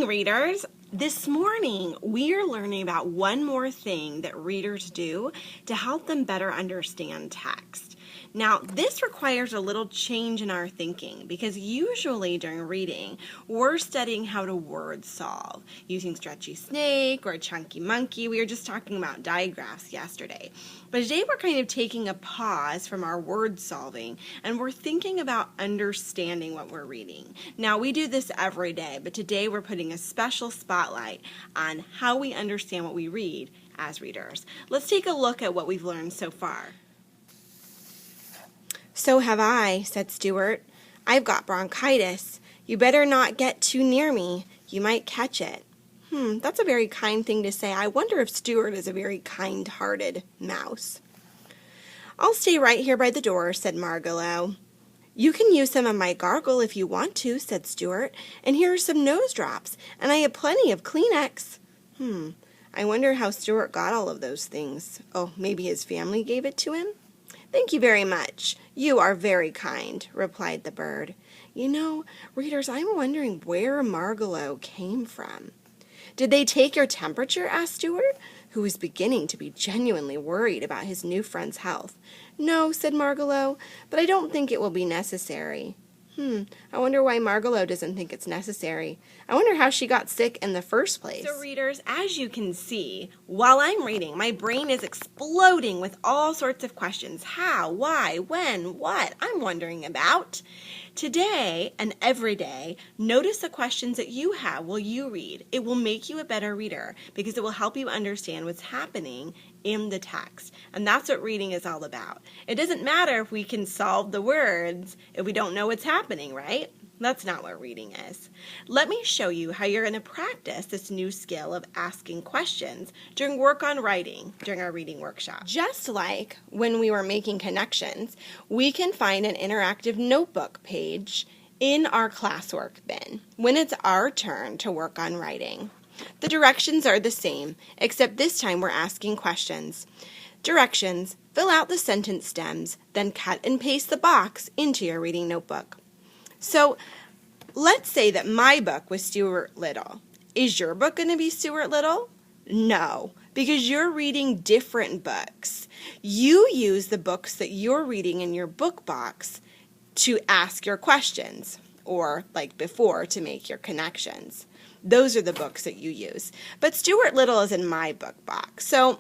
morning, readers. This morning, we are learning about one more thing that readers do to help them better understand text. Now, this requires a little change in our thinking because usually during reading, we're studying how to word solve using stretchy snake or chunky monkey. We were just talking about digraphs yesterday. But today we're kind of taking a pause from our word solving and we're thinking about understanding what we're reading. Now, we do this every day, but today we're putting a special spotlight on how we understand what we read as readers. Let's take a look at what we've learned so far. "So have I," said Stuart. "I've got bronchitis. You better not get too near me. You might catch it." That's a very kind thing to say. I wonder if Stuart is a very kind-hearted mouse. "I'll stay right here by the door," said Margalo. "You can use some of my gargle if you want to," said Stuart. "And here are some nose drops, and I have plenty of Kleenex." I wonder how Stuart got all of those things. Oh, maybe his family gave it to him? "Thank you very much. You are very kind," replied the bird. You know, readers, I'm wondering where Margalo came from. "Did they take your temperature?" asked Stuart, who was beginning to be genuinely worried about his new friend's health. "No," said Margalo, "but I don't think it will be necessary." I wonder why Margalo doesn't think it's necessary. I wonder how she got sick in the first place. So readers, as you can see, while I'm reading, my brain is exploding with all sorts of questions. How, why, when, what I'm wondering about. Today and every day, notice the questions that you have while you read. It will make you a better reader because it will help you understand what's happening in the text. And that's what reading is all about. It doesn't matter if we can solve the words if we don't know what's happening, right? That's not what reading is. Let me show you how you're going to practice this new skill of asking questions during work on writing during our reading workshop. Just like when we were making connections, we can find an interactive notebook page in our classwork bin when it's our turn to work on writing. The directions are the same, except this time we're asking questions. Directions: fill out the sentence stems, then cut and paste the box into your reading notebook. So let's say that my book was Stuart Little. Is your book going to be Stuart Little? No, because you're reading different books. You use the books that you're reading in your book box to ask your questions, or like before, to make your connections. Those are the books that you use. But Stuart Little is in my book box. So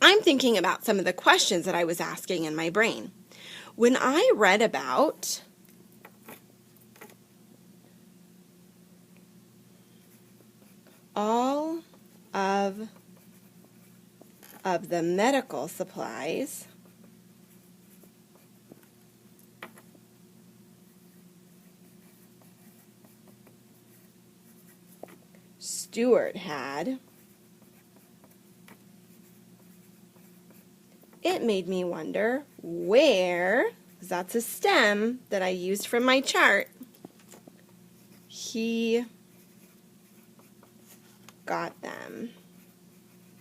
I'm thinking about some of the questions that I was asking in my brain. When I read about all of the medical supplies Stuart had, it made me wonder where, because that's a stem that I used from my chart, he got them.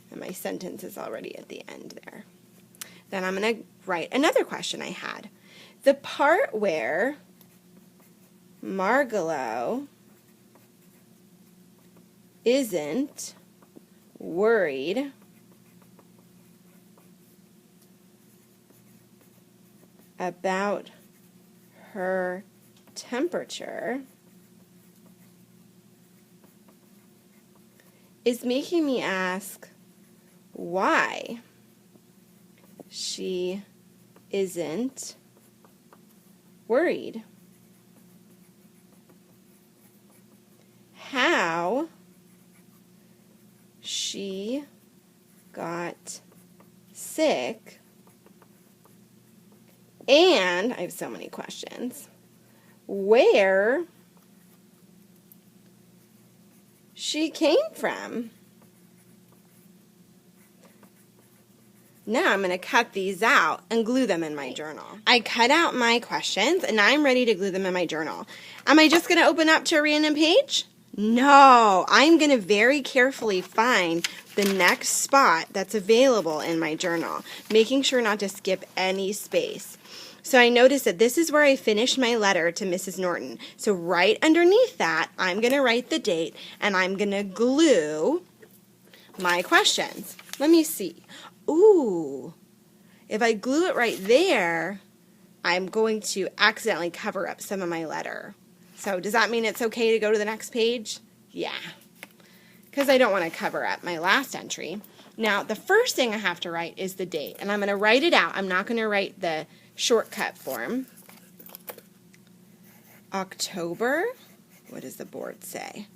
And my sentence is already at the end there. Then I'm going to write another question I had. The part where Margalo isn't worried about her temperature is making me ask why she isn't worried. How she got sick, and I have so many questions, where she came from. Now I'm going to cut these out and glue them in my journal. I cut out my questions and I'm ready to glue them in my journal. Am I just going to open up to a random page? No, I'm going to very carefully find the next spot that's available in my journal, making sure not to skip any space. So I noticed that this is where I finished my letter to Mrs. Norton. So right underneath that, I'm going to write the date, and I'm going to glue my questions. Let me see. Ooh, if I glue it right there, I'm going to accidentally cover up some of my letter. So does that mean it's okay to go to the next page? Yeah, because I don't want to cover up my last entry. Now, the first thing I have to write is the date, and I'm going to write it out. I'm not going to write the shortcut form. October, what does the board say?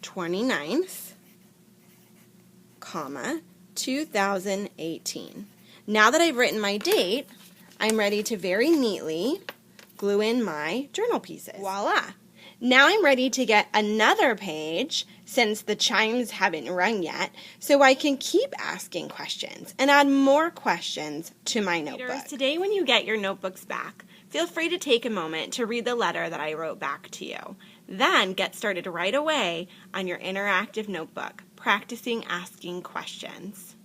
29th, comma, 2018. Now that I've written my date, I'm ready to very neatly glue in my journal pieces. Voila! Now I'm ready to get another page since the chimes haven't rung yet, so I can keep asking questions and add more questions to my notebook. Readers, today when you get your notebooks back, feel free to take a moment to read the letter that I wrote back to you. Then get started right away on your interactive notebook, practicing asking questions.